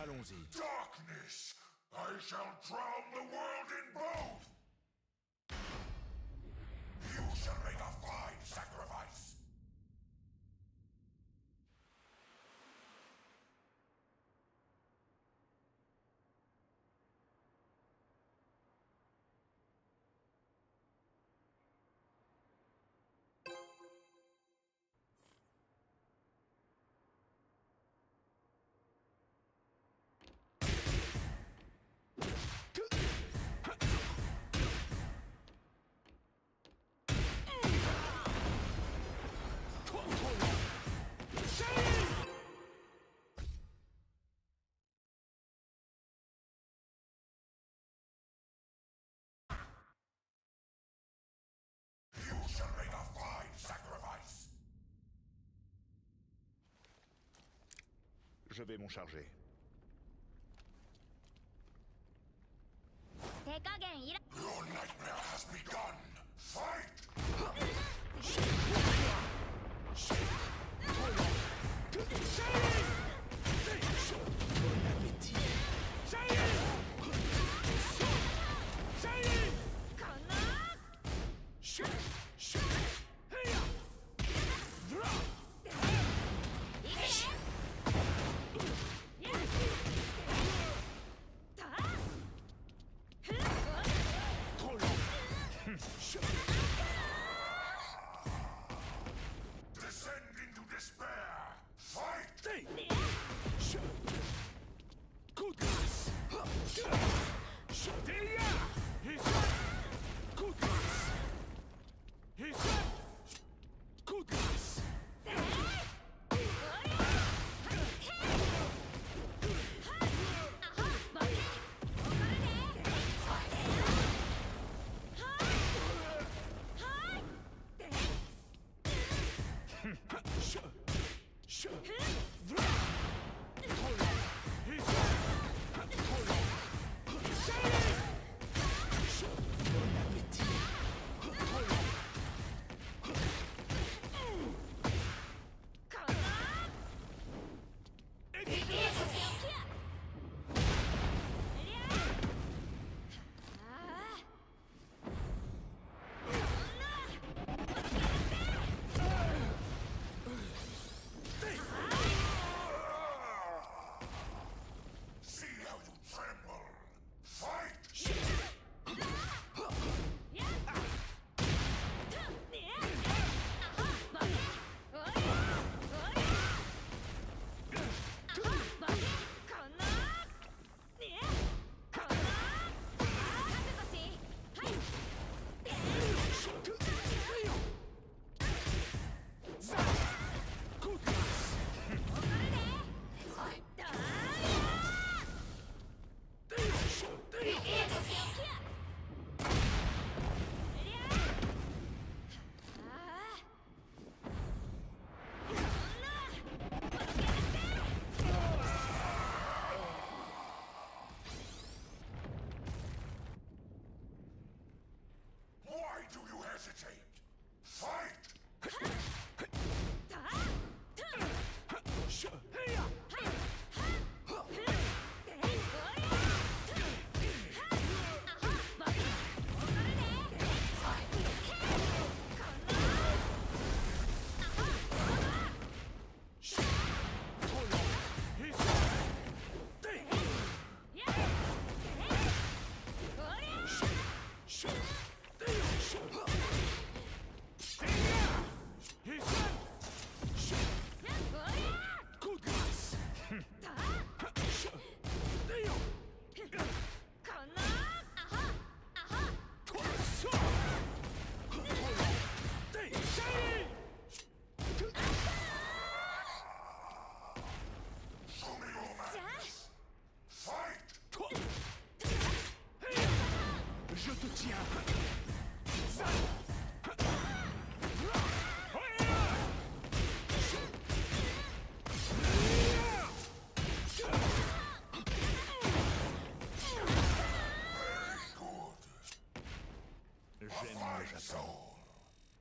Allons-y. Darkness! I shall drown the world in both! You shall make a fine sacrifice! Je vais m'en charger. Your nightmare has begun! Fight! Descend into despair! Fight!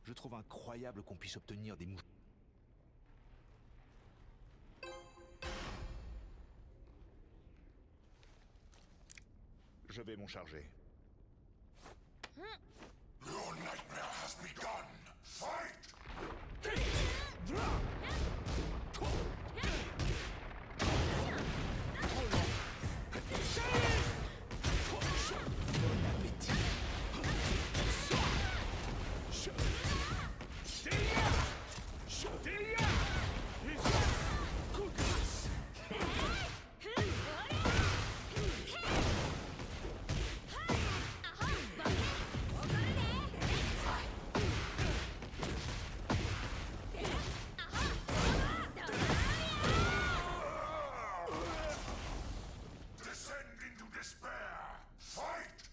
Je trouve incroyable qu'on puisse obtenir des mouches. Je vais m'en charger. Your nightmare has begun. Fight! Descend into despair. Fight!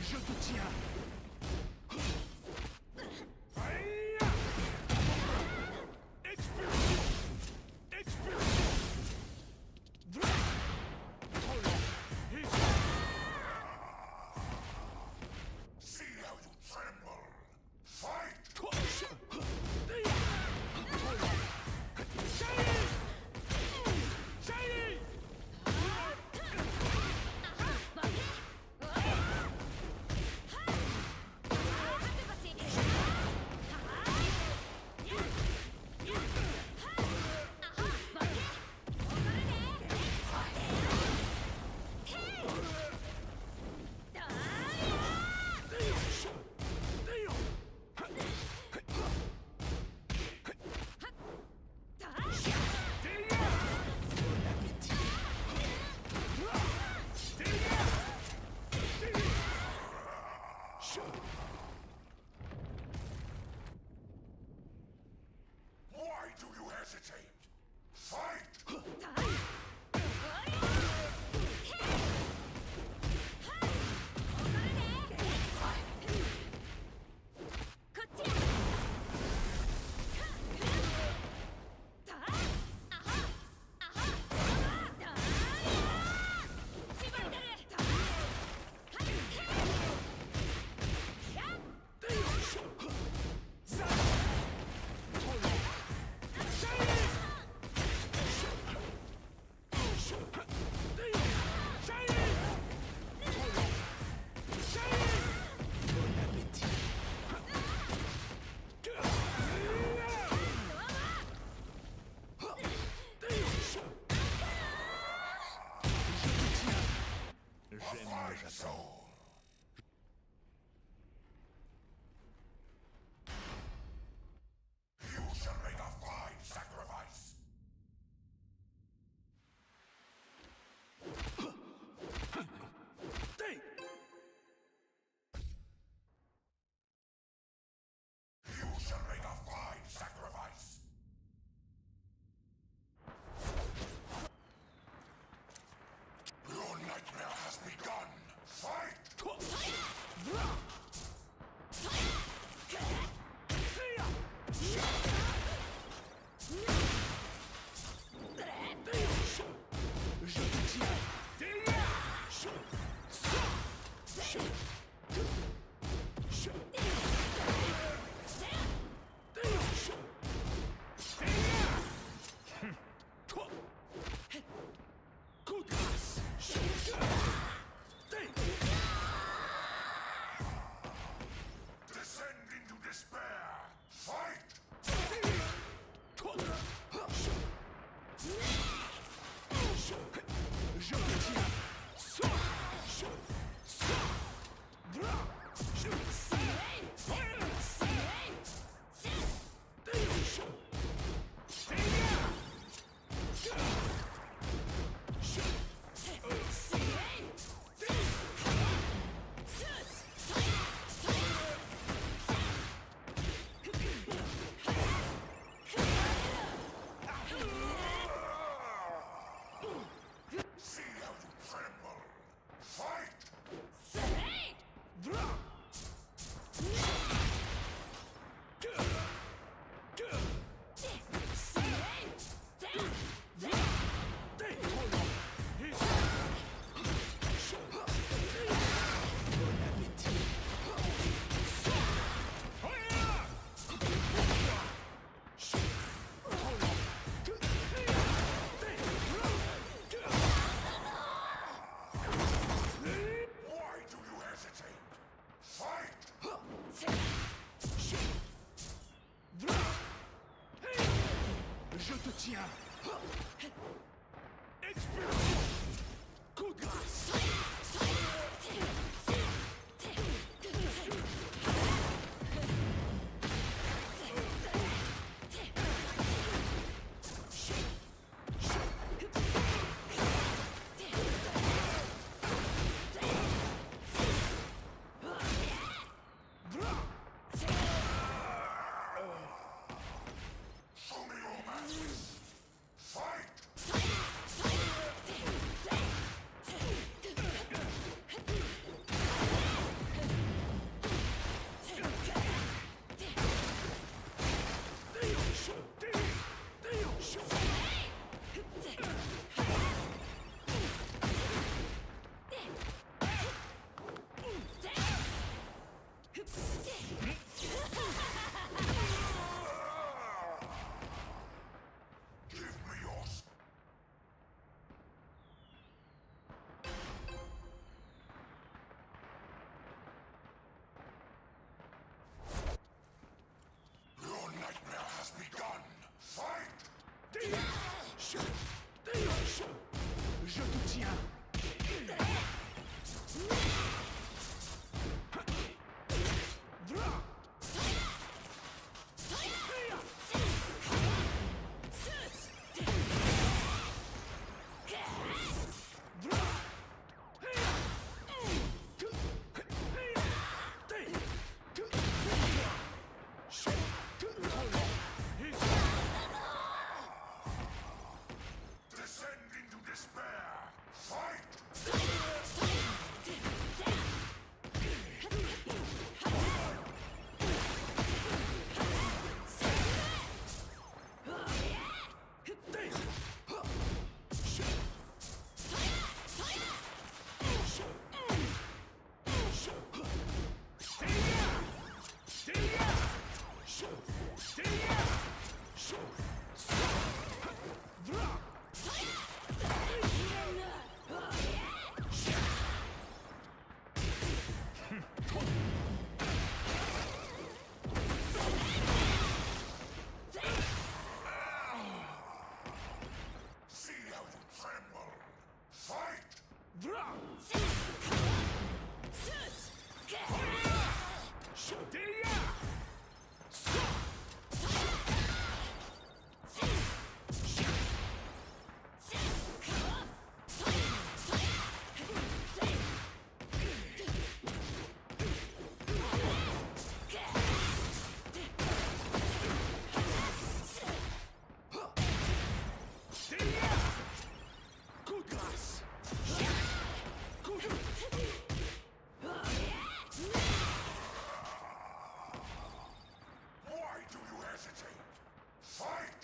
Je te tiens. See how you tremble. Fight! Why do you hesitate? Fight! Fine soul. You shall make a fine sacrifice. You shall make a fine sacrifice. Your nightmare has begun. Fight! tiens. Expulsion. Coup de grâce. Show me your masks. Fight! Give me your... Your nightmare has begun. Fight! Je te tiens. Descend into despair. Fight! See how you tremble. Fight! Coup de grâce. Why do you hesitate? Fight!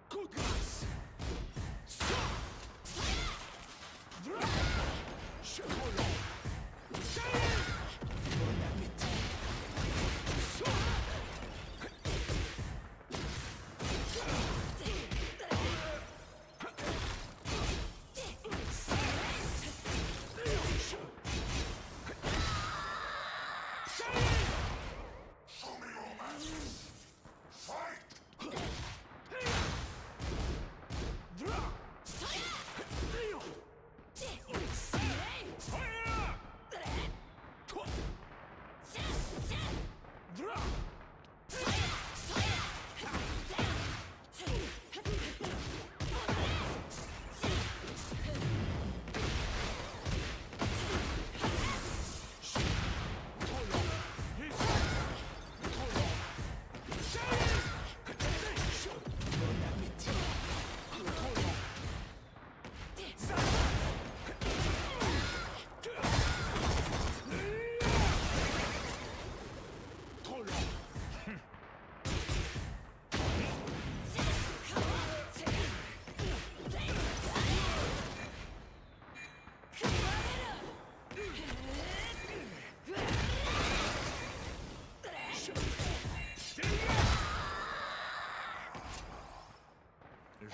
Coup de grâce. Bon appétit. Show me your masks. Fight!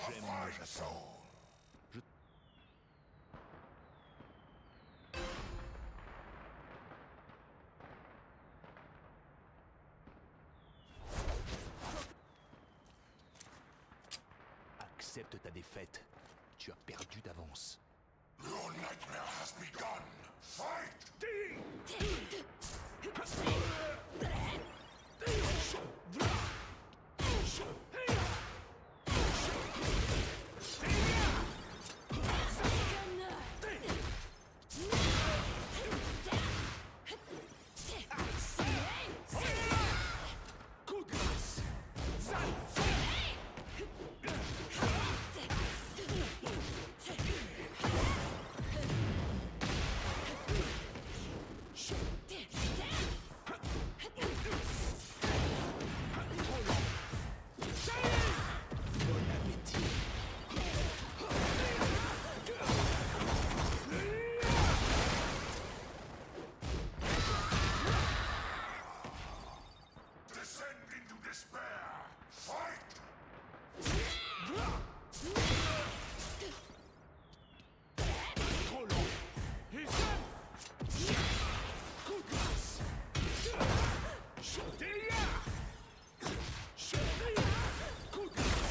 J'aime Fine le Japon. soul. Accepte ta défaite. Tu as perdu d'avance. Your nightmare has begun. Fight! Coup de grâce. Descend into despair. Fight! Trop long. Et ça. Coup de grâce. Coup de grâce.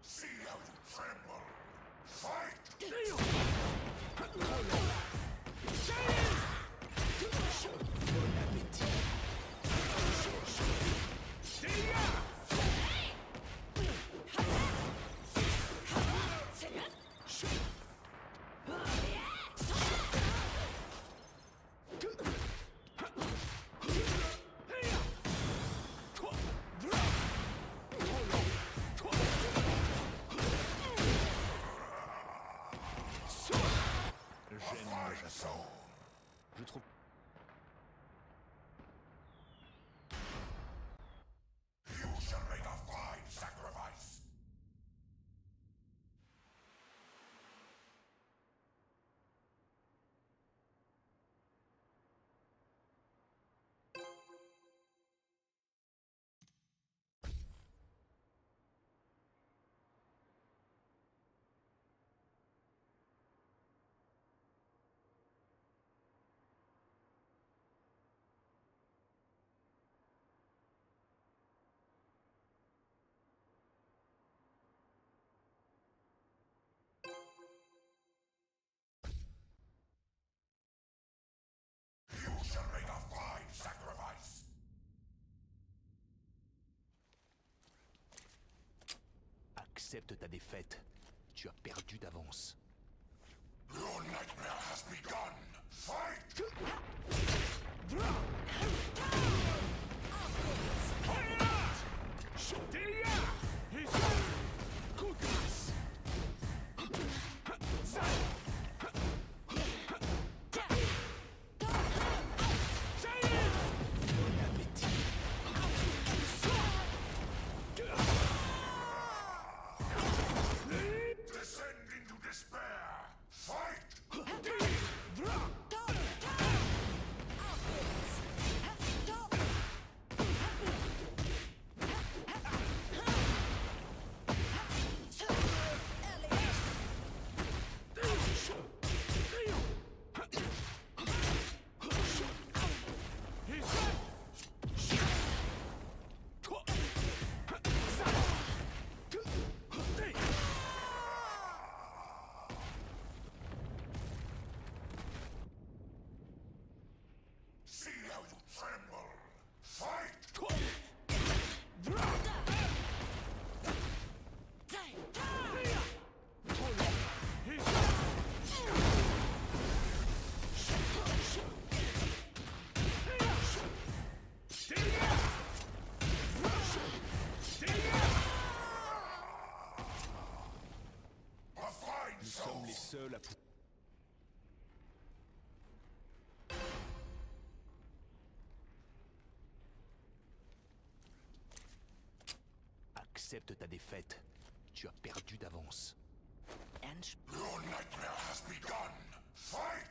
See how you tremble. Fight! Bon appétit. J'aime le Japon. Je trouve... You shall make a fine sacrifice. You shall make a fine sacrifice. Accepte ta défaite. Tu as perdu d'avance. Your nightmare has begun. Fight! Coup de grâce. Bon appétit. Descend into despair. Fight! See how you tremble. Fight! A fine Nous soul. sommes les seuls à pouvoir... Accepte ta défaite. Tu as perdu d'avance. Your nightmare has begun. Fight!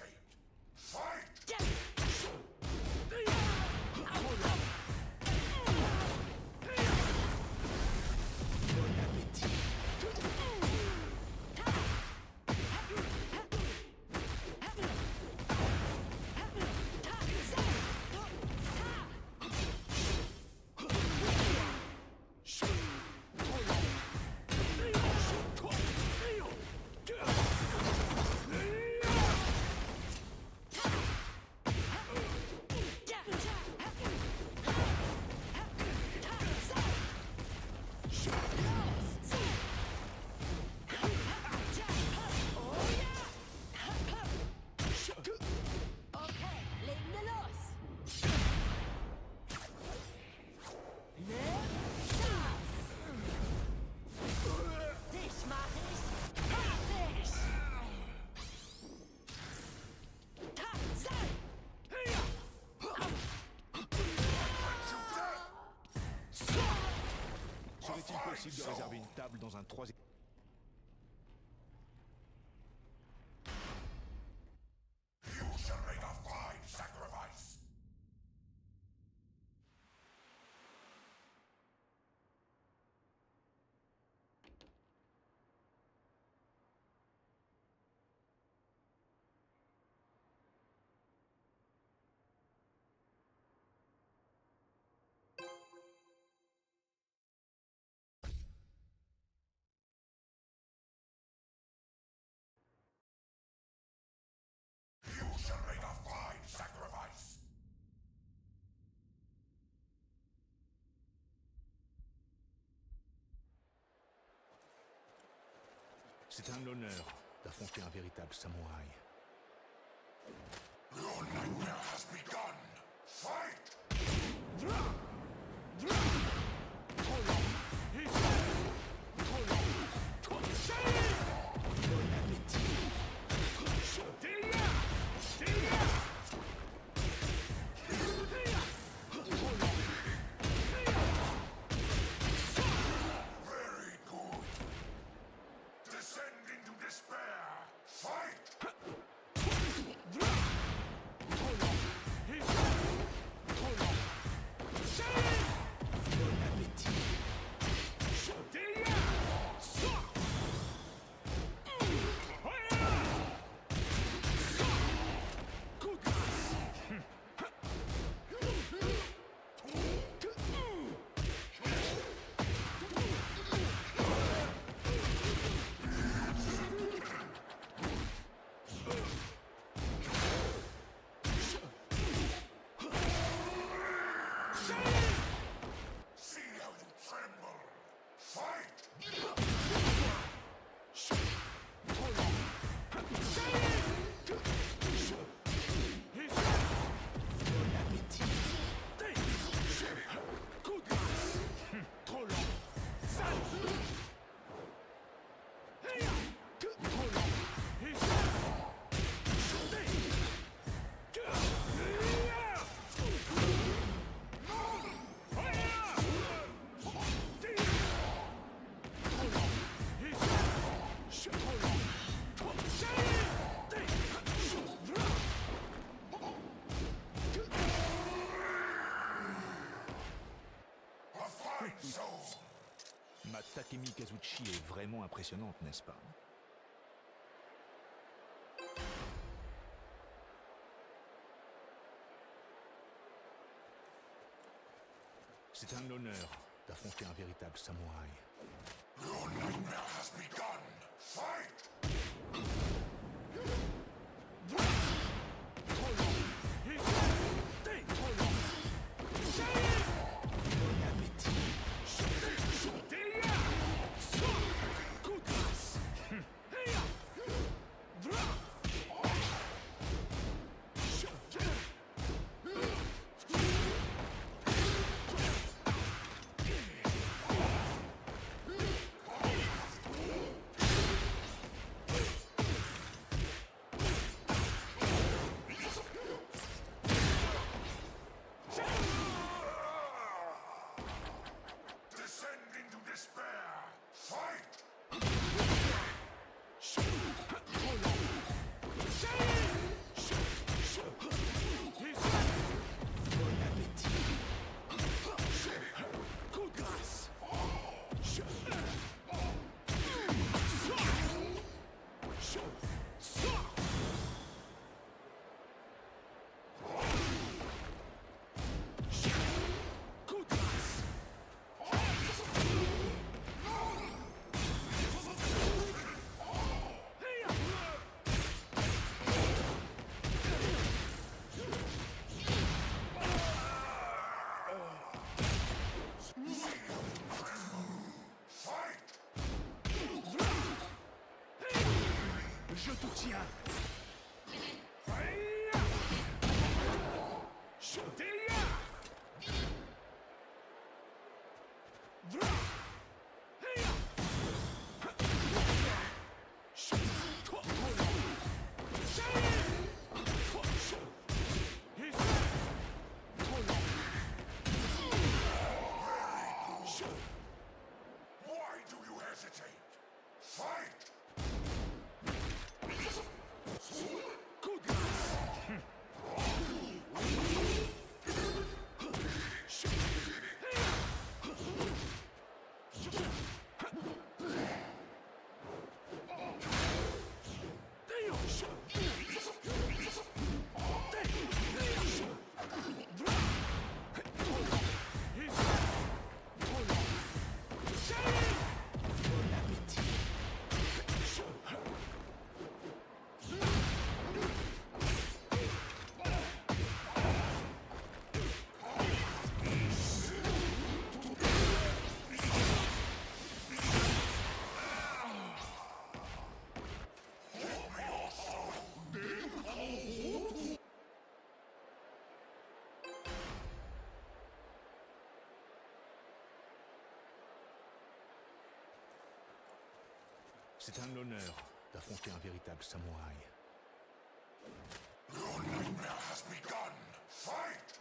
escaped. Fight! Serait-il possible de réserver une table dans un troisième... You shall make a fine sacrifice. You shall make a fine sacrifice. C'est un honneur d'affronter un véritable samouraï. Your nightmare has begun. Fight! Very good. Descend into despair. Fight! See how you tremble. Fight! A fine soul. Ma Takemi Kazuchi est vraiment impressionnante, n'est-ce pas? C'est un honneur d'affronter un véritable samouraï. Your nightmare has begun. Fight! C'est un honneur d'affronter un véritable samouraï. Your nightmare has begun. Fight!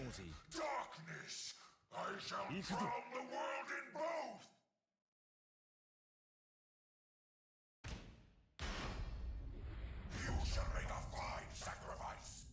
Allons-y. Darkness! I shall Easy. drown the world in both! You shall make a fine sacrifice!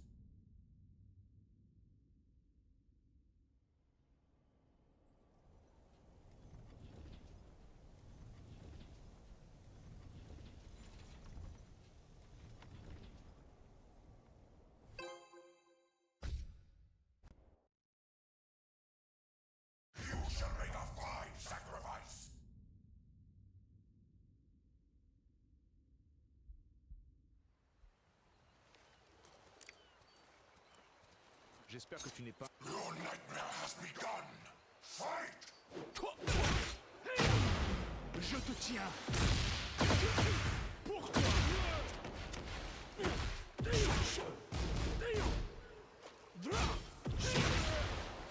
You shall make a fine sacrifice! J'espère que tu n'es pas... Your nightmare has begun! Fight! Je te tiens. Pour toi.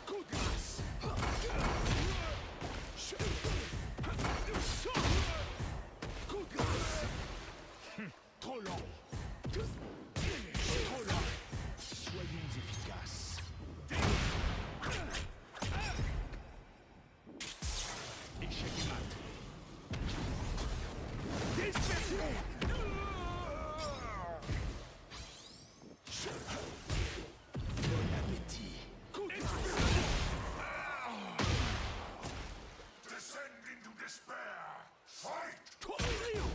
Coup de grâce. Coup de grâce. Trop lent. Trop lent. Soyons efficaces. Échec mat. Dispersé. Bon appétit. Coup de grâce. Descend into despair! Fight! Trop lent.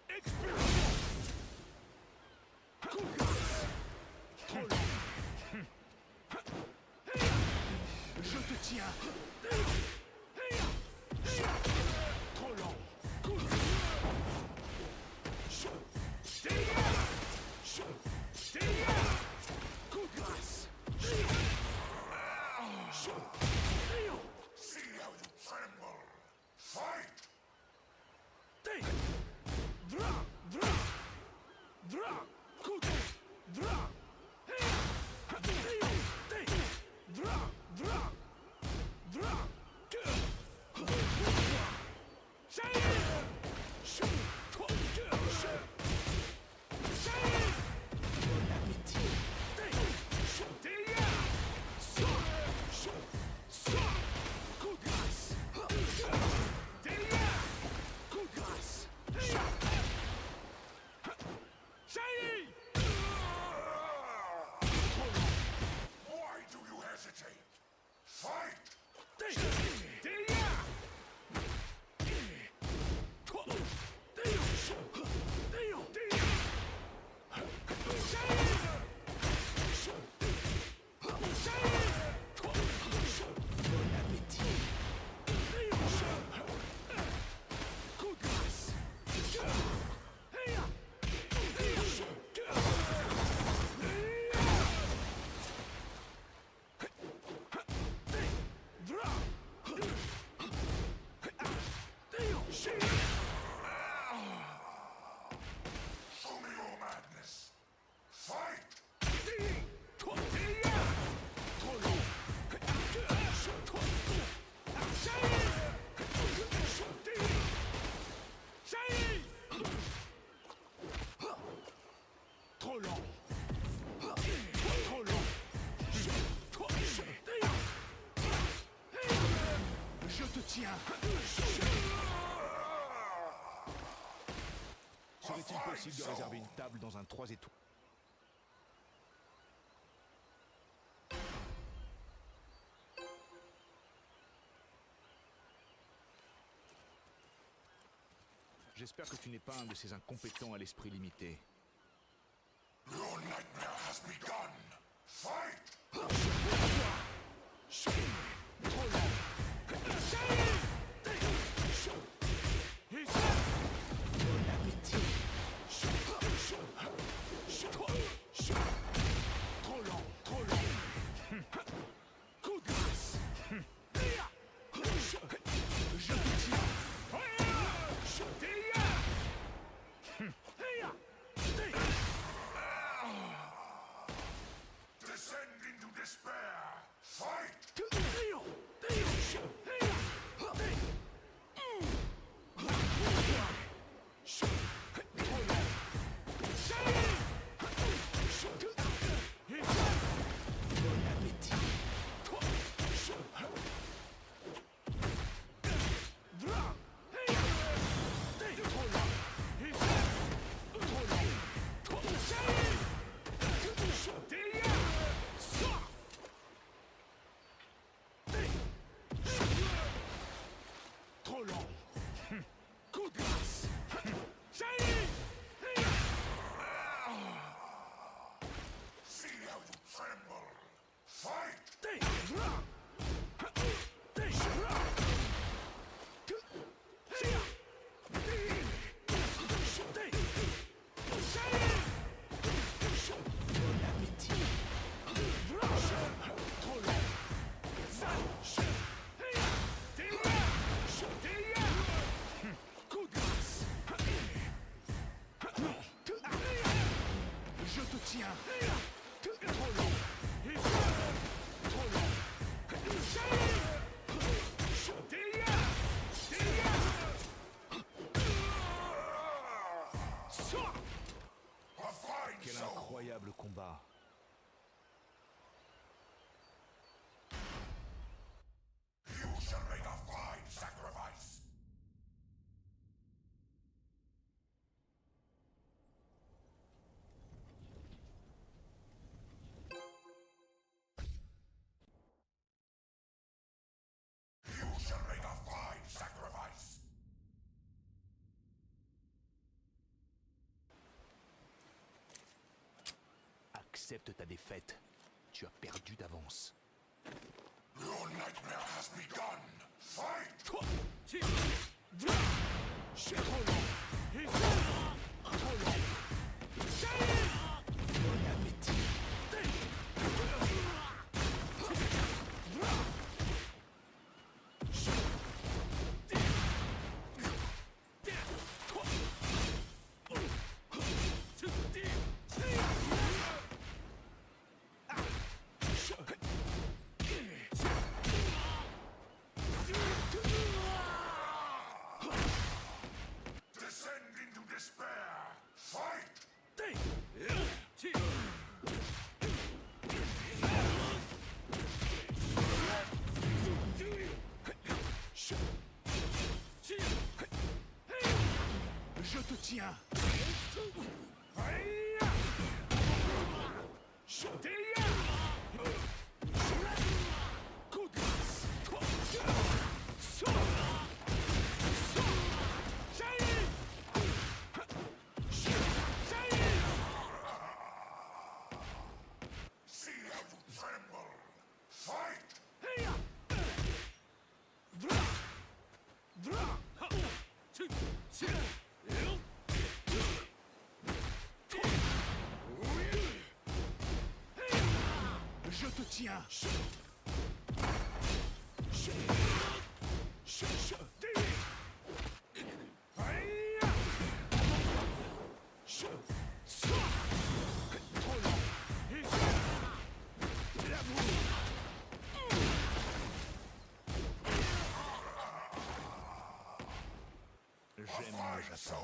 Expulsion. Coup de grâce. Trop lent. Je te tiens. Trop lent. Coup de grâce. Coup de grâce. See how you tremble! Fight! Coup de Why do you hesitate? Fight! Coup de grâce. Show me your madness! Fight! Trop lent. Trop lent. Je te tiens. Serait-il possible de réserver une table dans un 3 étoiles? J'espère que tu n'es pas un de ces incompétents à l'esprit limité. Your nightmare has begun! Fight! Trop lent. Trop lent, trop lent. Coup de grâce. Je te tiens. Accepte ta défaite. Tu as perdu d'avance. Your nightmare has begun. Fight! Toi, tu... Trop long. Et trop long. Bon appétit. Descend into despair. Fight! Je te tiens. Coup de grâce. See how you tremble. Fight! Je te tiens. Trop lent. L'amour. J'aime le Fine Japon. soul.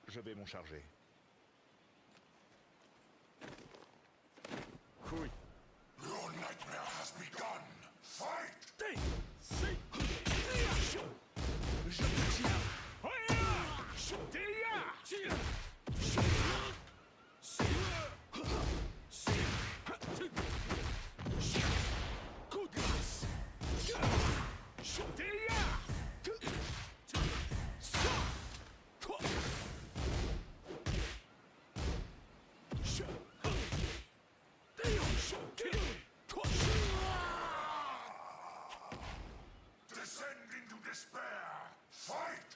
Je vais m'en charger. Couille. Your nightmare has begun. Fight! Je te tiens. Coup de grâce. Descend into despair. Fight!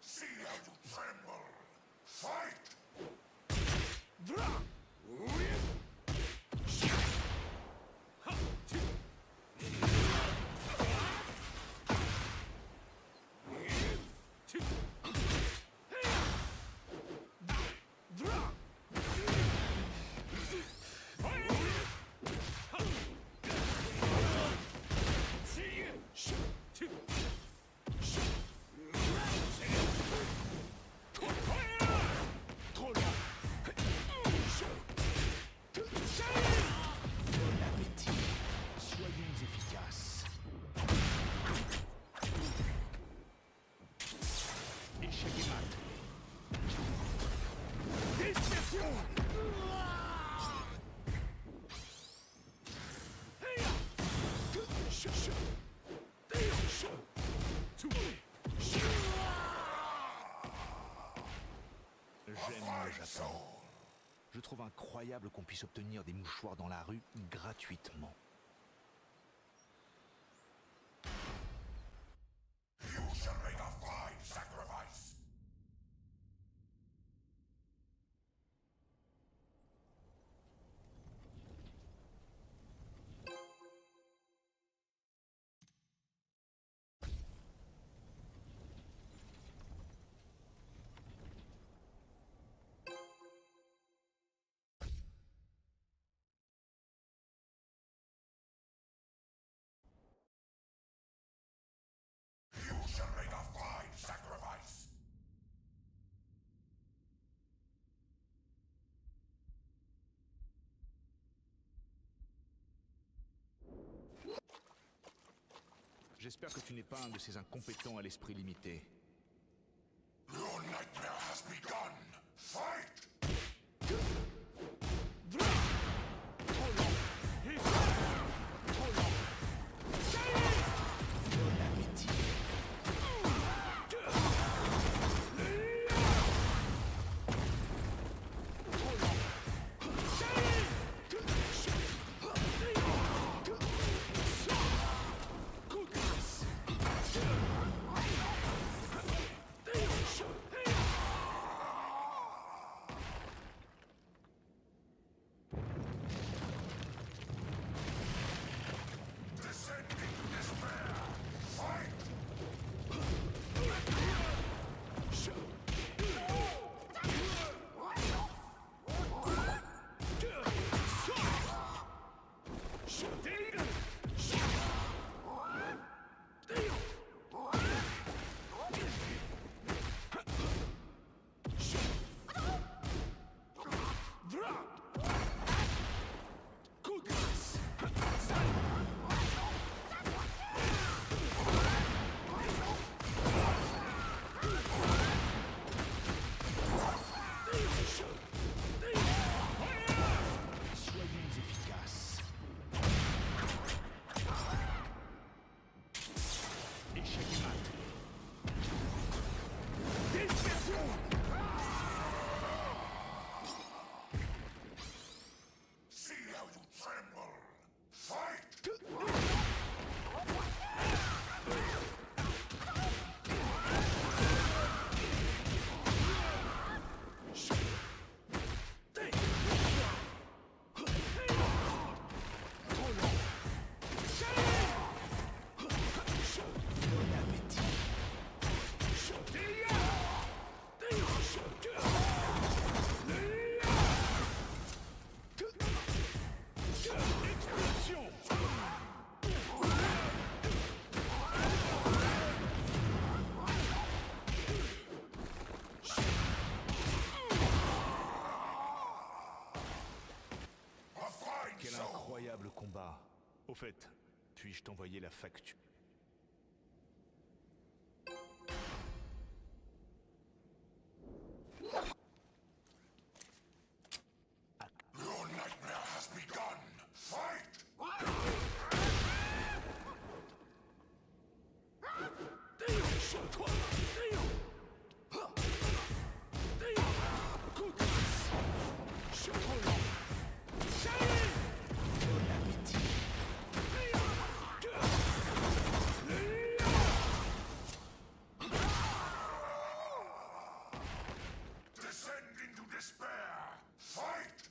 See how you tremble. Fight! Trop lent. Bon appétit. Soyons efficaces. Échec et mat. Dispersion. J'aime le Japon. Je trouve incroyable qu'on puisse obtenir des mouchoirs dans la rue gratuitement. J'espère que tu n'es pas un de ces incompétents à l'esprit limité. Your nightmare has begun. Fight! Quel incroyable combat. Au fait, puis-je t'envoyer la facture? Your nightmare has begun. Fight! Descend into despair. Fight!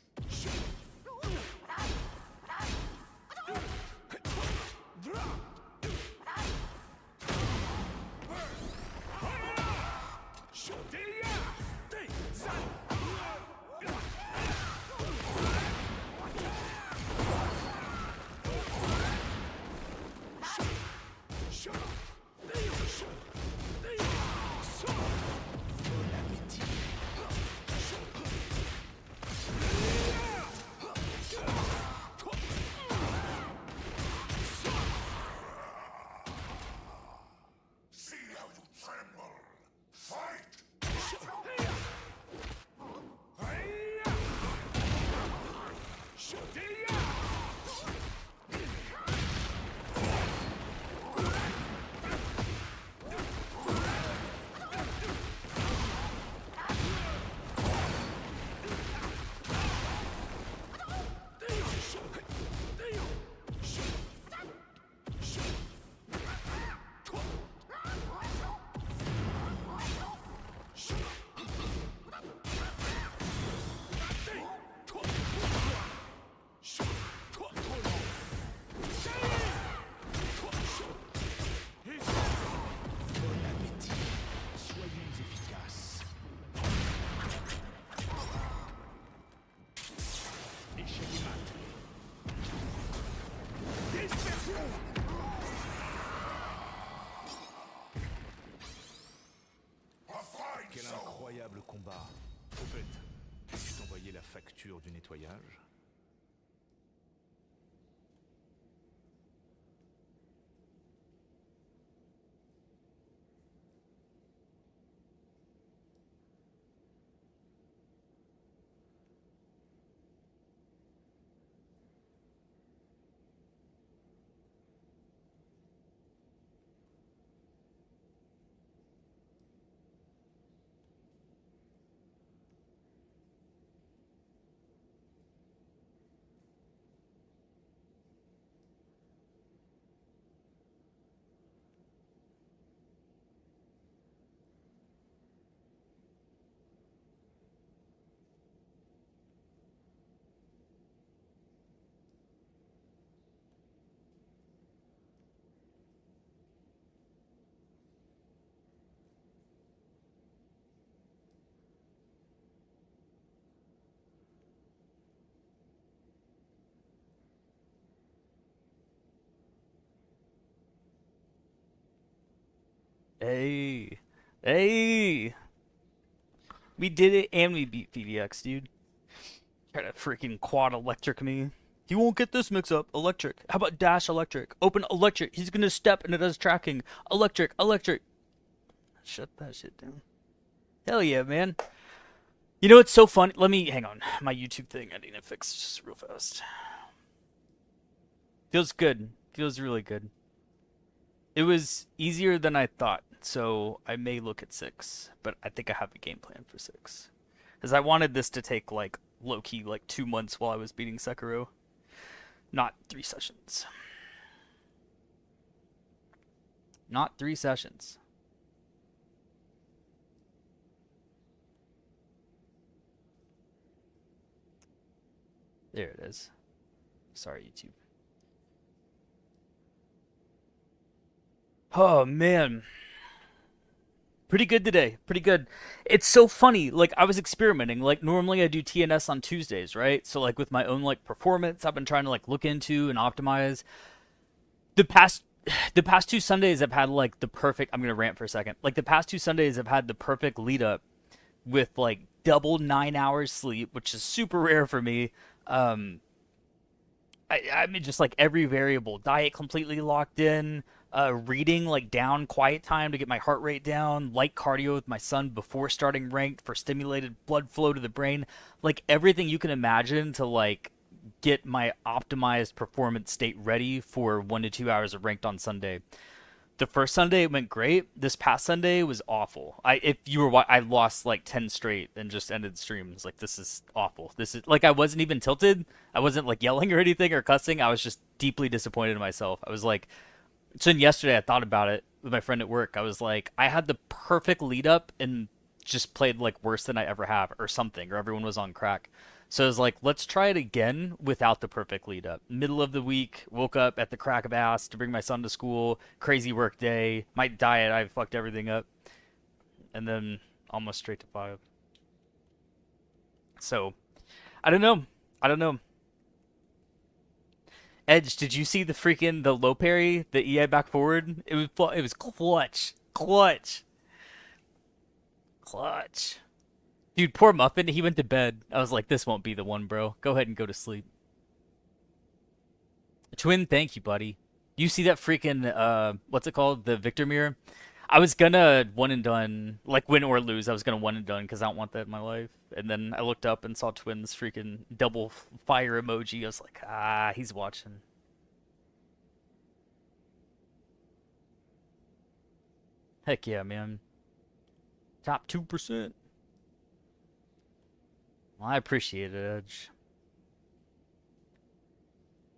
See how you tremble. Fight! Soyons efficaces. Échec et mat. Dispersion! A fine Quel soul. incroyable combat. Au fait, puis-je t'envoyer la facture du nettoyage? Hey. Hey. We did it and we beat PDX, dude. Try to freaking quad electric me. He won't get this mix up. Electric. How about dash electric? Open electric. He's gonna step and it does tracking. Electric. Electric. Shut that shit down. Hell yeah, man. You know what's so funny? Let me hang on. My YouTube thing I need to fix just real fast. Feels good. Feels really good. It was easier than I thought, so I may look at 6, but I think I have a game plan for 6. Because I wanted this to take, like, low-key, like, 2 months while I was beating Sekiro. Not 3 sessions. Not 3 sessions. There it is. Sorry, YouTube. Oh, man. Pretty good today. Pretty good. It's so funny. Like, I was experimenting. Like, normally I do TNS on Tuesdays, right? So, like, with my own, like, performance, I've been trying to, like, look into and optimize. The past 2 Sundays I've had, like, the perfect... I'm going to rant for a second. Like, the past 2 Sundays I've had the perfect lead-up with, like, double 9 hours sleep, which is super rare for me. I mean, just, like, every variable. Diet completely locked in. Reading, like, down, quiet time to get my heart rate down, light cardio with my son before starting ranked for stimulated blood flow to the brain, like everything you can imagine to, like, get my optimized performance state ready for 1 to 2 hours of ranked on Sunday. The first Sunday it went great. This past Sunday was awful. I lost like 10 straight and just ended streams. Like, this is awful. This is like, I wasn't even tilted. I wasn't like yelling or anything or cussing. I was just deeply disappointed in myself. I was like, so then yesterday I thought about it with my friend at work. I was like, I had the perfect lead up and just played like worse than I ever have or something, or everyone was on crack. So I was like, let's try it again without the perfect lead up. Middle of the week, woke up at the crack of ass to bring my son to school, crazy work day, my diet, I fucked everything up. And then almost straight to 5. So, I don't know. I don't know. Edge, did you see the low parry, the EI back forward? It was clutch. Clutch. Clutch. Dude, poor Muffin, he went to bed. I was like, this won't be the one, bro. Go ahead and go to sleep. Twin, thank you, buddy. You see that freaking, what's it called? The Victor Mirror? I was gonna one and done, like win or lose, I was gonna one and done because I don't want that in my life. And then I looked up and saw Twin's freaking double fire emoji. I was like, he's watching. Heck yeah, man. Top 2%. Well, I appreciate it, Edge.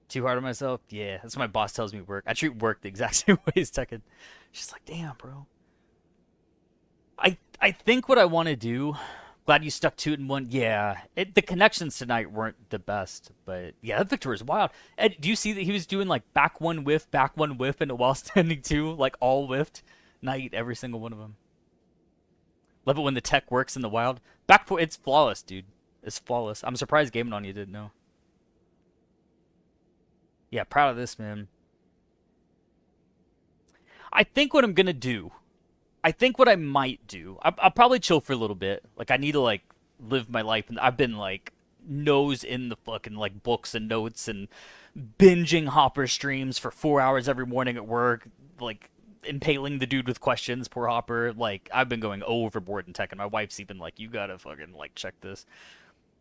Too hard on myself? Yeah, that's what my boss tells me work. I treat work the exact same way as Tekken. She's like, damn, bro. I think what I want to do... Glad you stuck 2 and 1. Yeah, the connections tonight weren't the best, but yeah, that Victor is wild. Ed, do you see that he was doing like back one whiff, and a while standing 2, like all whiffed? Night, every single one of them. Love it when the tech works in the wild. Back 4, it's flawless, dude. It's flawless. I'm surprised Gaming On You didn't know. Yeah, proud of this, man. I think what I'm gonna do, I think what I might do, I'll probably chill for a little bit. Like, I need to, like, live my life. And I've been, like, nose in the fucking, like, books and notes and binging Hopper streams for 4 hours every morning at work. Like, impaling the dude with questions, poor Hopper. Like, I've been going overboard in tech, and my wife's even like, you gotta fucking, like, check this.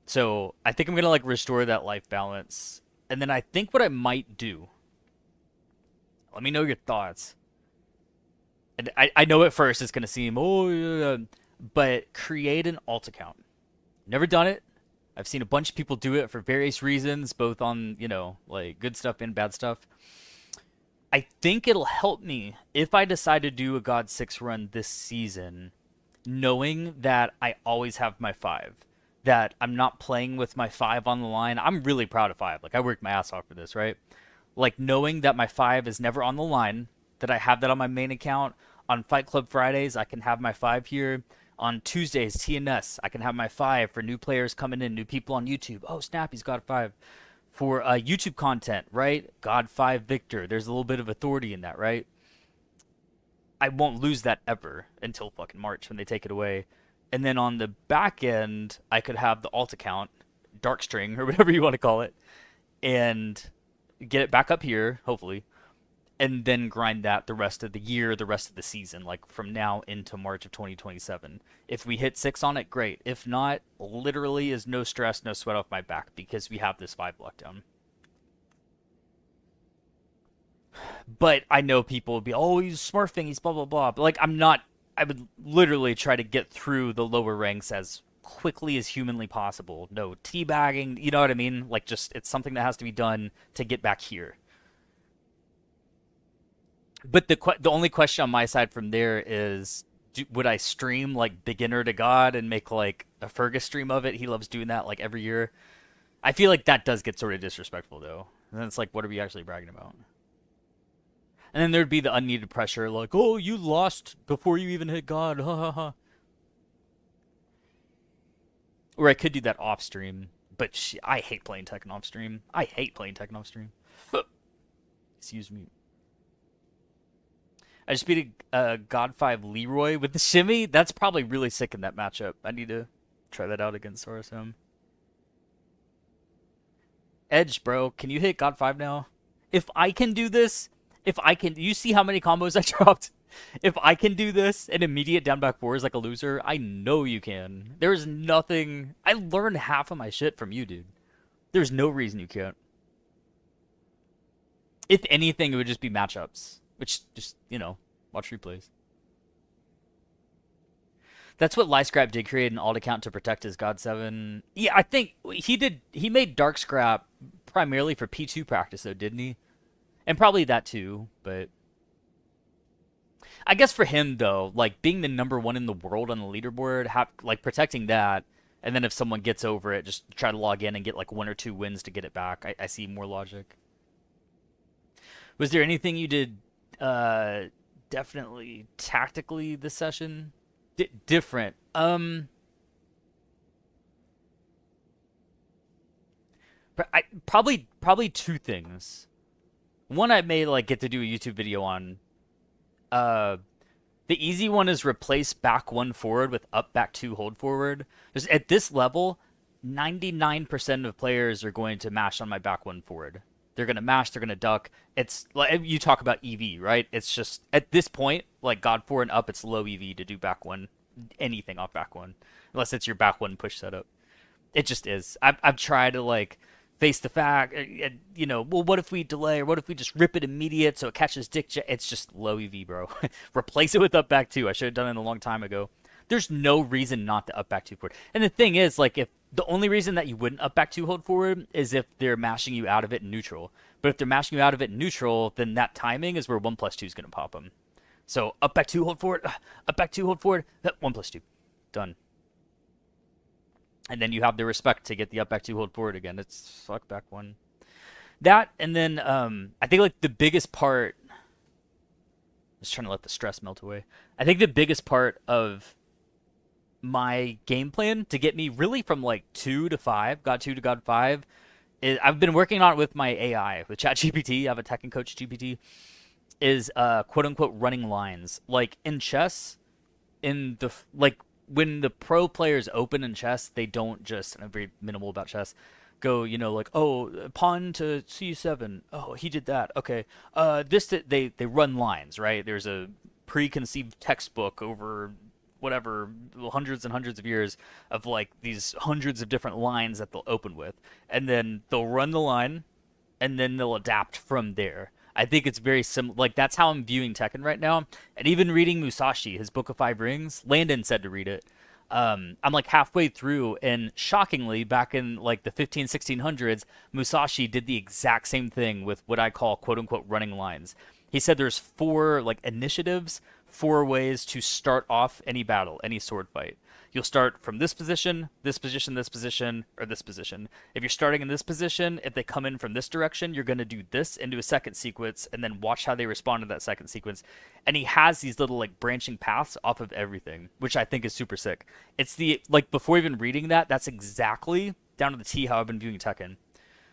So, I think I'm gonna, like, restore that life balance. And then I think what I might do, let me know your thoughts. And I know at first it's going to seem, oh, yeah, but create an alt account. Never done it. I've seen a bunch of people do it for various reasons, both on, you know, like good stuff and bad stuff. I think it'll help me if I decide to do a God 6 run this season, knowing that I always have my 5. That I'm not playing with my 5 on the line. I'm really proud of 5. Like, I worked my ass off for this, right? Like, knowing that my 5 is never on the line, that I have that on my main account. On Fight Club Fridays, I can have my 5 here. On Tuesdays, TNS, I can have my 5 for new players coming in, new people on YouTube. Oh, snap, he's got 5. For YouTube content, right? God 5 Victor. There's a little bit of authority in that, right? I won't lose that ever until fucking March when they take it away. And then on the back end, I could have the alt account, dark string or whatever you want to call it, and get it back up here, hopefully, and then grind that the rest of the year, the rest of the season, like from now into March of 2027. If we hit 6 on it, great. If not, literally is no stress, no sweat off my back because we have this 5 lockdown. But I know people will be, oh, he's smurfing, he's blah, blah, blah. But, like, I'm not. I would literally try to get through the lower ranks as quickly as humanly possible. No teabagging, you know what I mean? Like, just, it's something that has to be done to get back here. But the only question on my side from there is, would I stream, like, beginner to God and make, like, a Fergus stream of it? He loves doing that, like, every year. I feel like that does get sort of disrespectful, though. And then it's like, what are we actually bragging about? And then there'd be the unneeded pressure, like, oh, you lost before you even hit God, ha ha ha. Or I could do that off stream, but I hate playing Tekken off stream. I hate playing Tekken off stream. Excuse me. I just beat a God 5 Leroy with the shimmy. That's probably really sick in that matchup. I need to try that out against Soros. Edge, bro, can you hit God 5 now? If I can do this, you see how many combos I dropped? If I can do this and immediate down back 4 is like a loser, I know you can. There's nothing. I learned half of my shit from you, dude. There's no reason you can't. If anything, it would just be matchups. Which, just, you know, watch replays. That's what Lyscrap did, create an alt account to protect his God 7. Yeah, I think he did. He made Dark Scrap primarily for P2 practice, though, didn't he? And probably that, too, but I guess for him, though, like, being the #1 in the world on the leaderboard, like, protecting that, and then if someone gets over it, just try to log in and get, like, 1 or 2 wins to get it back. I see more logic. Was there anything you did definitely tactically this session? Different. Probably 2 things. One, I may like get to do a YouTube video on. The easy one is replace back 1 forward with up back 2 hold forward. Just at this level, 99% of players are going to mash on my back 1 forward. They're going to mash, they're going to duck. It's like, you talk about EV, right? It's just, at this point, like God 4 and up, it's low EV to do back 1, anything off back 1. Unless it's your back 1 push setup. It just is. I've tried to, like, face the fact, you know, well, what if we delay, or what if we just rip it immediate so it catches dick? It's just low EV, bro. Replace it with up back 2. I should have done it a long time ago. There's no reason not to up back 2 forward. And the thing is, like, if the only reason that you wouldn't up back 2 hold forward is if they're mashing you out of it in neutral. But if they're mashing you out of it in neutral, then that timing is where 1+2 is going to pop them. So up back 2 hold forward, up back 2 hold forward, 1+2. Done. And then you have the respect to get the up back 2 hold forward again. It's fuck back 1. That, and then I think like the biggest part, just trying to let the stress melt away. I think the biggest part of my game plan to get me really from like 2 to 5, God 2 to God 5, is I've been working on it with my AI, with ChatGPT. I have a Tekken coach GPT, is quote unquote running lines. Like in chess, in the, like, when the pro players open in chess, they don't just, and I'm very minimal about chess, go, you know, like, oh, pawn to c7. Oh, he did that. Okay. They run lines, right? There's a preconceived textbook over whatever, hundreds and hundreds of years of like these hundreds of different lines that they'll open with. And then they'll run the line and then they'll adapt from there. I think it's very similar. Like, that's how I'm viewing Tekken right now. And even reading Musashi, his Book of 5 Rings, Landon said to read it. I'm like halfway through, and shockingly, back in like the 1600s, Musashi did the exact same thing with what I call quote unquote running lines. He said there's 4 like initiatives, 4 ways to start off any battle, any sword fight. You'll start from this position, this position, this position, or this position. If you're starting in this position, if they come in from this direction, you're going to do this into a second sequence, and then watch how they respond to that second sequence. And he has these little like branching paths off of everything, which I think is super sick. It's the, like, before even reading that, that's exactly down to the T how I've been viewing Tekken.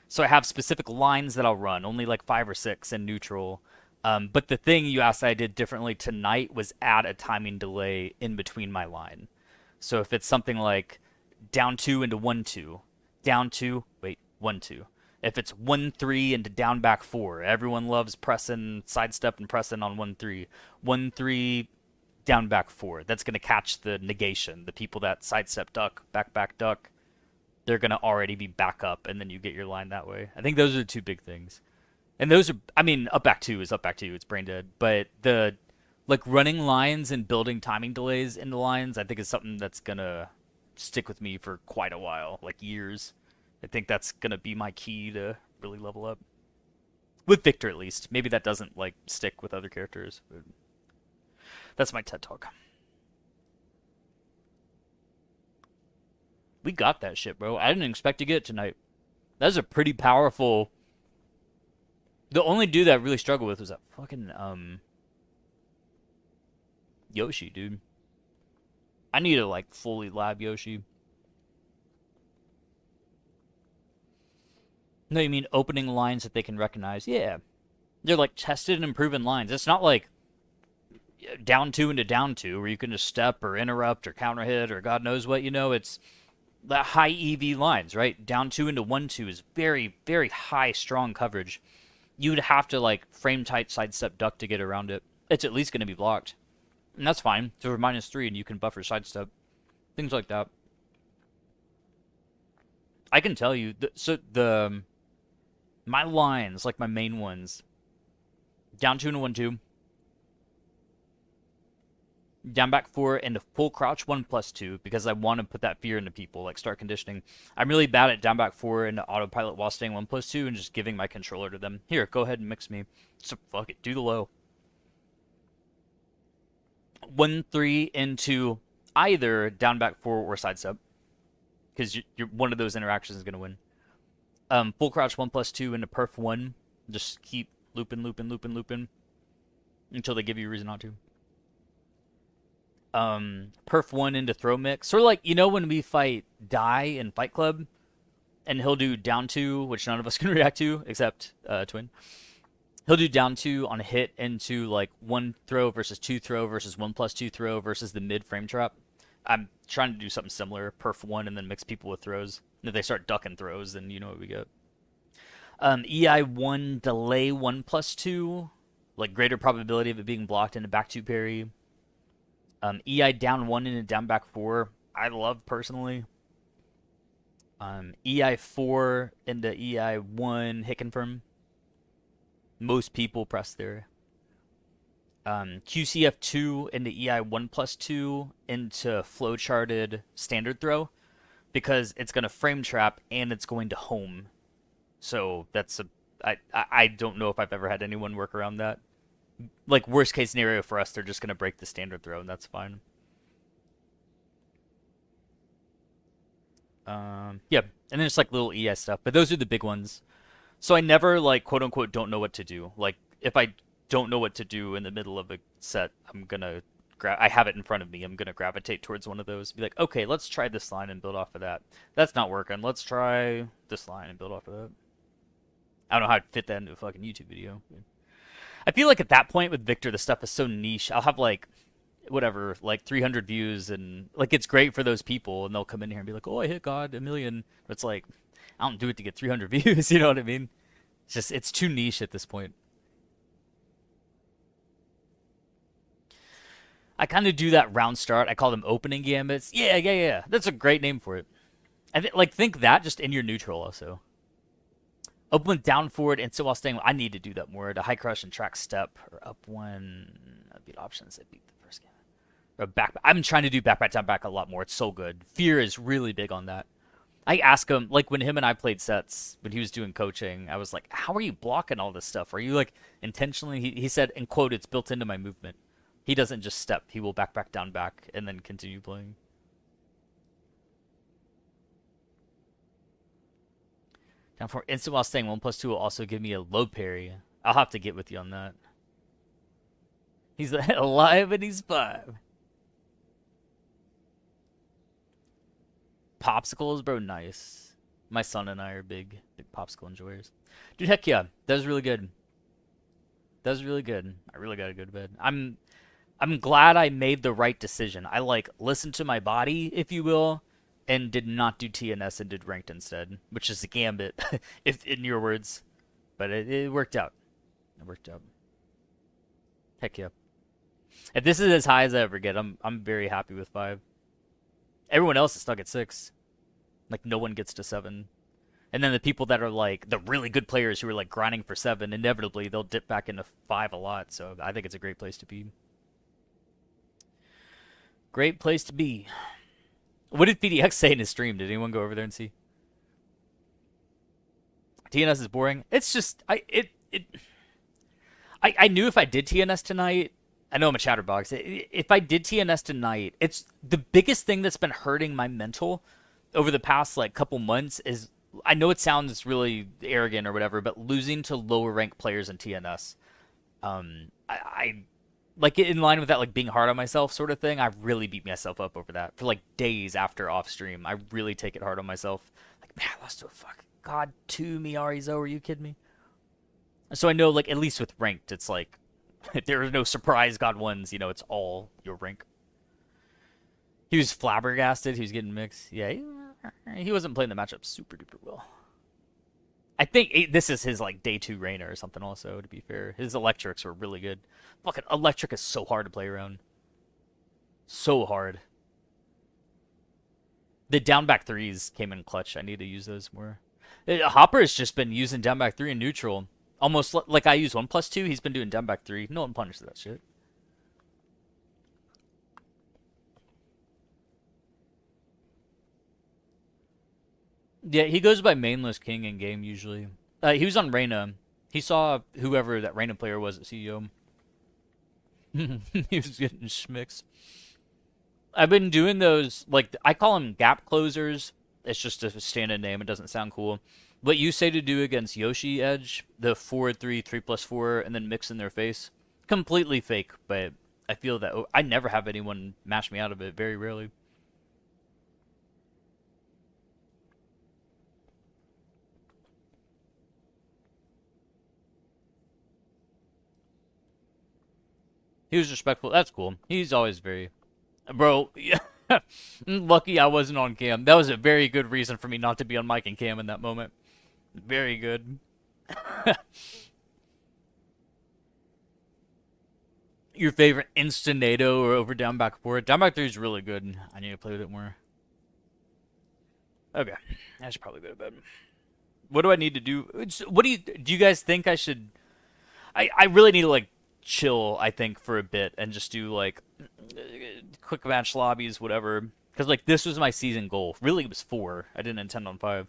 So I have specific lines that I'll run, only like 5 or 6 in neutral. But the thing you asked I did differently tonight was add a timing delay in between my line. So if it's something like down 2 into 1 2, down 2, wait, 1 2. If it's 1 3 into down back 4, everyone loves pressing, sidestep and pressing on 1 3. 1 3, down back 4. That's going to catch the negation. The people that sidestep duck, back duck, they're going to already be back up, and then you get your line that way. I think those are the two big things. And those are, I mean, up back 2 is up back 2. It's brain dead. But the, like, running lines and building timing delays into lines, I think is something that's going to stick with me for quite a while, like years. I think that's going to be my key to really level up. With Victor, at least. Maybe that doesn't, like, stick with other characters. But that's my TED Talk. We got that shit, bro. I didn't expect to get it tonight. That's a pretty powerful... The only dude that I really struggled with was that fucking, Yoshi, dude. I need to, like, fully lab Yoshi. No, you mean opening lines that they can recognize? Yeah. They're, like, tested and proven lines. It's not like down 2 into down 2 where you can just step or interrupt or counter hit or God knows what, you know. It's that high EV lines, right? Down 2 into 1 2 is very, very high, strong coverage. You would have to, like, frame tight sidestep duck to get around it. It's at least going to be blocked. And that's fine. So we're -3 and you can buffer sidestep. Things like that. I can tell you, my lines, like my main ones, down 2 into 1 2, down back 4 into full crouch 1+2 because I want to put that fear into people, like start conditioning. I'm really bad at down back 4 into autopilot while staying 1+2 and just giving my controller to them. Here, go ahead and mix me. So fuck it, do the low. 1 3 into either down back 4 or sidestep because you're one of those interactions is gonna win. Full crouch 1+2 into perf 1. Just keep looping until they give you a reason not to. Perf 1 into throw mix. Sort of like, you know, when we fight Die in Fight Club, and he'll do down 2, which none of us can react to, except Twin. He'll do down 2 on a hit into, like, 1 throw versus 2 throw versus 1+2 throw versus the mid frame trap. I'm trying to do something similar, perf 1 and then mix people with throws. And if they start ducking throws, then you know what we get. EI1 delay 1+2, like greater probability of it being blocked into back 2 parry. EI down 1 into down back 4, I love personally. EI4 into EI1 hit confirm. Most people press there. QCF2 into EI1+2 into flowcharted standard throw because it's going to frame trap and it's going to home. So that's I don't know if I've ever had anyone work around that. Like, worst case scenario for us, they're just going to break the standard throw, and that's fine. Yeah, and then it's like little ES stuff, but those are the big ones. So I never, like, quote unquote, don't know what to do. Like, if I don't know what to do in the middle of a set, I'm going to I have it in front of me. I'm going to gravitate towards one of those. Be like, okay, let's try this line and build off of that. That's not working. Let's try this line and build off of that. I don't know how to fit that into a fucking YouTube video. I feel like at that point with Victor, the stuff is so niche. I'll have, like, whatever, like 300 views, and, like, it's great for those people, and they'll come in here and be like, oh, I hit God 1,000,000. But it's like, I don't do it to get 300 views, you know what I mean? It's just, it's too niche at this point. I kind of do that round start. I call them opening gambits. Yeah. That's a great name for it. I think that just in your neutral also. Up one, down forward, and so while staying. I need to do that more. The high crush and track step, or up one. Beat options. I beat the first game. Or back. I'm trying to do back down back a lot more. It's so good. Fear is really big on that. I ask him, like, when him and I played sets, when he was doing coaching, I was like, how are you blocking all this stuff? Are you, like, intentionally? He said, in quote, it's built into my movement. He doesn't just step. He will back, down, back, and then continue playing. Down for instant while staying 1+2 will also give me a low parry. I'll have to get with you on that. He's alive and he's 5. Popsicles, bro, nice. My son and I are big popsicle enjoyers. Dude, heck yeah. That was really good. That was really good. I really gotta go to bed. I'm glad I made the right decision. I like listened to my body, if you will, and did not do TNS and did ranked instead, which is a gambit, if in your words. But it worked out. It worked out. Heck yeah. If this is as high as I ever get, I'm very happy with 5. Everyone else is stuck at 6. Like no one gets to 7. And then the people that are like the really good players who are like grinding for 7, inevitably they'll dip back into 5 a lot. So I think it's a great place to be. Great place to be. What did PDX say in his stream? Did anyone go over there and see? TNS is boring. It's just I knew if I did TNS tonight, I know I'm a chatterbox. If I did TNS tonight, it's the biggest thing that's been hurting my mental over the past like couple months is, I know it sounds really arrogant or whatever, but losing to lower ranked players in TNS. I like in line with that, like being hard on myself sort of thing. I really beat myself up over that for like days after off stream. I really take it hard on myself. Like, man, I lost to a fucking God 2 Miyari-Zo. Are you kidding me? So I know, like, at least with ranked, it's like there are no surprise God 1s. You know, it's all your rank. He was flabbergasted. He was getting mixed. Yeah, he wasn't playing the matchup super duper well. I think this is his like day 2 Reina or something. Also, to be fair, his electrics were really good. Fucking electric is so hard to play around. So hard. The down back 3s came in clutch. I need to use those more. Hopper has just been using down back 3 in neutral. Almost like I use 1+2. He's been doing down back 3. No one punishes that shit. Yeah, he goes by mainless king in game usually. He was on Reyna. He saw whoever that Reyna player was at CEO. He was getting schmicks. I've been doing those, like, I call them gap closers. It's just a stand-in name. It doesn't sound cool. What you say to do against Yoshi Edge, the 4-3, 3+4, and then mix in their face. Completely fake, but I feel that I never have anyone mash me out of it. Very rarely. He was respectful. That's cool. He's always very... Bro, yeah. Lucky I wasn't on cam. That was a very good reason for me not to be on mic and cam in that moment. Very good. Your favorite Instanato or over down back 4? Down back 3 is really good. I need to play with it more. Okay. I should probably go to bed. What do I need to do? What do you guys think I should... I really need to, like, chill, I think, for a bit and just do, like, quick match lobbies, whatever. Because, like, this was my season goal. Really, it was 4. I didn't intend on 5.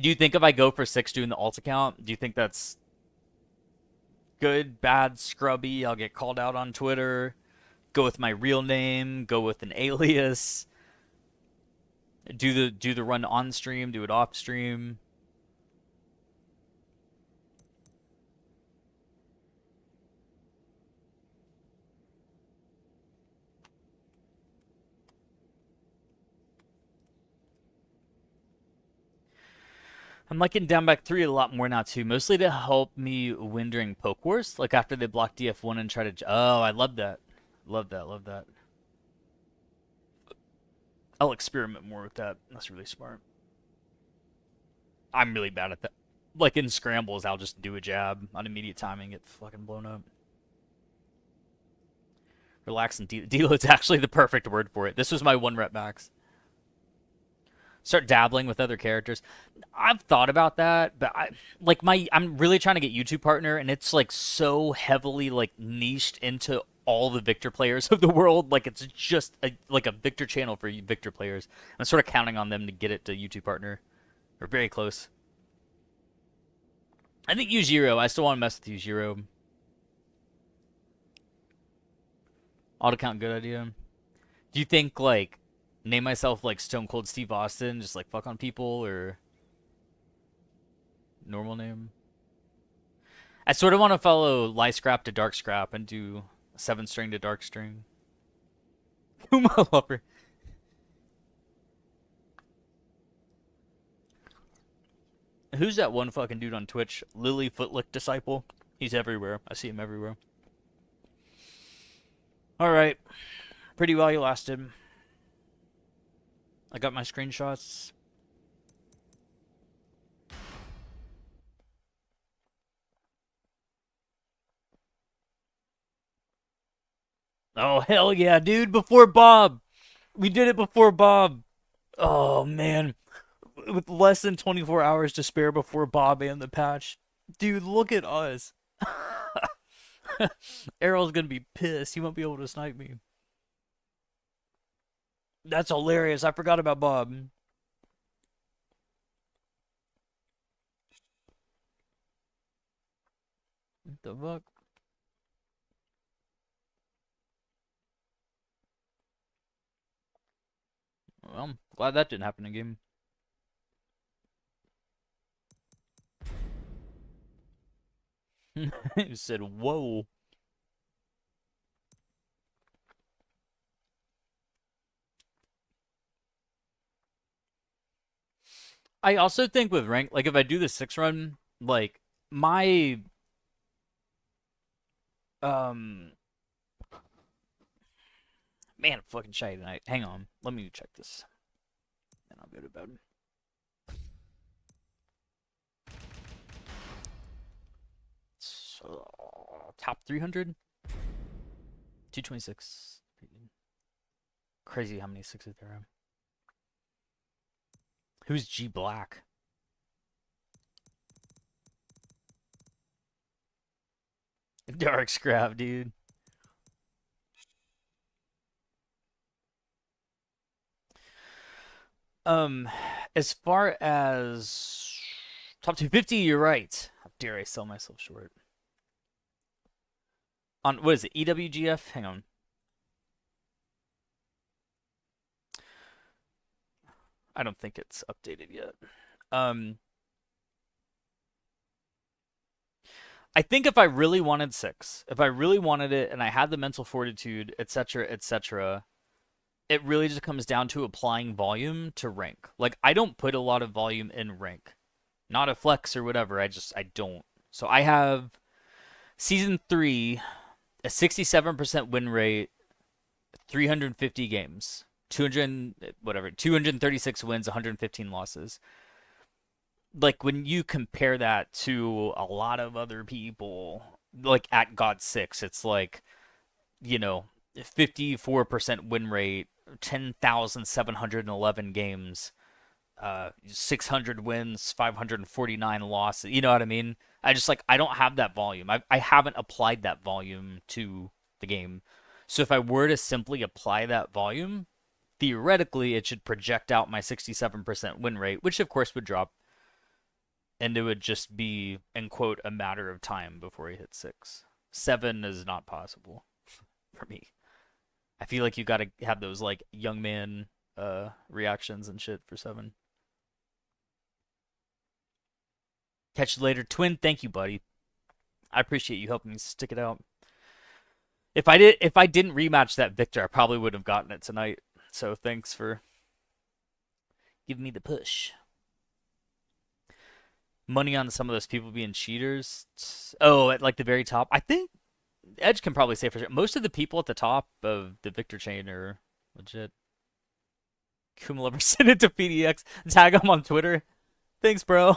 Do you think if I go for 6 doing the alt account, do you think that's good, bad, scrubby? I'll get called out on Twitter. Go with my real name. Go with an alias. Do the run on stream. Do it off stream. I'm liking down back 3 a lot more now too, mostly to help me win during poke wars, like after they block DF1 and try to... Oh, I love that. Love that, love that. I'll experiment more with that. That's really smart. I'm really bad at that. Like in scrambles, I'll just do a jab on immediate timing, get fucking blown up. Relax and deload's actually the perfect word for it. This was my 1 rep max. Start dabbling with other characters. I've thought about that, but I'm really trying to get YouTube partner, and it's like so heavily like niched into all the Victor players of the world. Like it's just like a Victor channel for Victor players. I'm sort of counting on them to get it to YouTube partner. We're very close. I think Ujiro. I still want to mess with Ujiro. Auto count, good idea. Do you think like name myself like Stone Cold Steve Austin, just like fuck on people, or normal name? I sort of want to follow light scrap to dark scrap and do 7 string to dark string. Kuma lover. Who's that one fucking dude on Twitch? Lily Footlick Disciple? He's everywhere. I see him everywhere. All right. Pretty well you lasted. I got my screenshots. Oh, hell yeah, dude. Before Bob. We did it before Bob. Oh, man. With less than 24 hours to spare before Bob and the patch. Dude, look at us. Errol's gonna be pissed. He won't be able to snipe me. That's hilarious. I forgot about Bob. What the fuck? Well, I'm glad that didn't happen again. He said, whoa. I also think with rank, like if I do the 6 run, like my man, I'm fucking shy tonight. Hang on, let me check this, and I'll go to bed. So, top 300, 226. Crazy how many sixes there are. Who's G Black? Dark Scrap, dude. As far as top 250, you're right. How dare I sell myself short? On what is it? EWGF? Hang on. I don't think it's updated yet. I think if I really wanted 6, if I really wanted it and I had the mental fortitude, etc., etc., it really just comes down to applying volume to rank. Like, I don't put a lot of volume in rank. Not a flex or whatever. I don't. So I have Season 3, a 67% win rate, 350 games. 236 wins, 115 losses. Like, when you compare that to a lot of other people, like at God 6, it's like, 54% win rate, 10,711 games, 600 wins, 549 losses. You know what I mean? I don't have that volume. I haven't applied that volume to the game. So if I were to simply apply that volume, theoretically it should project out my 67% win rate, which of course would drop. And it would just be, in quote, a matter of time before he hits 6. 7 is not possible for me. I feel like you gotta have those, like, young man reactions and shit for 7. Catch you later. Twin, thank you, buddy. I appreciate you helping me stick it out. If I didn't rematch that Victor, I probably would have gotten it tonight. So thanks for giving me the push. Money on some of those people being cheaters. Oh, at like the very top. I think Edge can probably say for sure. Most of the people at the top of the Victor chain are legit. Kumal ever send it to PDX. Tag him on Twitter. Thanks, bro.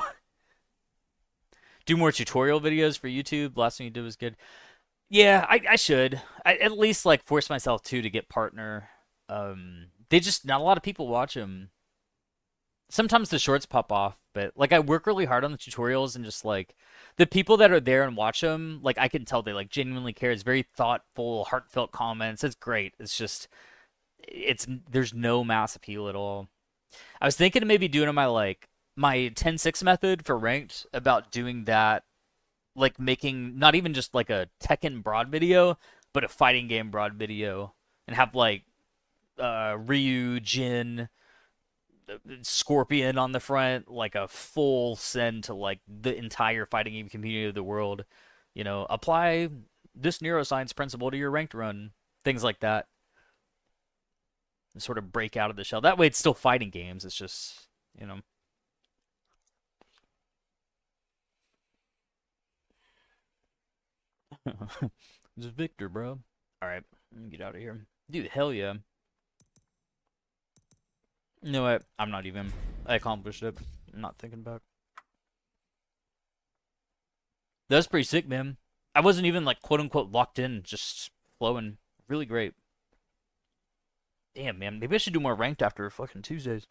Do more tutorial videos for YouTube. Last one you did was good. Yeah, I should. At least like force myself to get partner. They just not a lot of people watch them. Sometimes the shorts pop off, but like I work really hard on the tutorials and just like the people that are there and watch them, like I can tell they like genuinely care. It's very thoughtful, heartfelt comments. It's great. It's just there's no mass appeal at all. I was thinking of maybe doing my 10-6 method for ranked, about doing that, like making not even just like a Tekken broad video, but a fighting game broad video, and have like Ryu, Jin, Scorpion on the front, like a full send to like the entire fighting game community of the world. Apply this neuroscience principle to your ranked run, things like that, and sort of break out of the shell. That way, it's still fighting games. It's just It's Victor, bro. All right, let me get out of here, dude. Hell yeah. You know what? I'm not even. I accomplished it. I'm not thinking about. That's pretty sick, man. I wasn't even like quote unquote locked in, just flowing. Really great. Damn, man. Maybe I should do more ranked after fucking Tuesdays.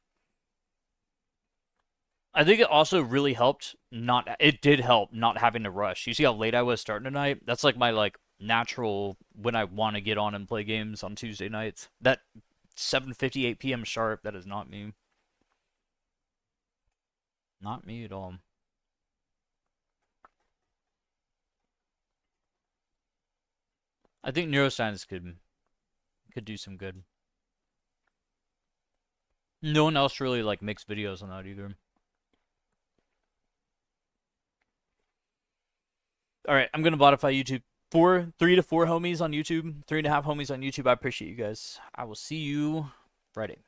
I think it also really helped not. It did help not having to rush. You see how late I was starting tonight? That's like my like natural when I want to get on and play games on Tuesday nights. That 7:58 p.m. sharp. That is not me. Not me at all. I think neuroscience could do some good. No one else really like makes videos on that either. All right, I'm gonna modify YouTube. 3 to 4 homies on YouTube, 3.5 homies on YouTube. I appreciate you guys. I will see you Friday.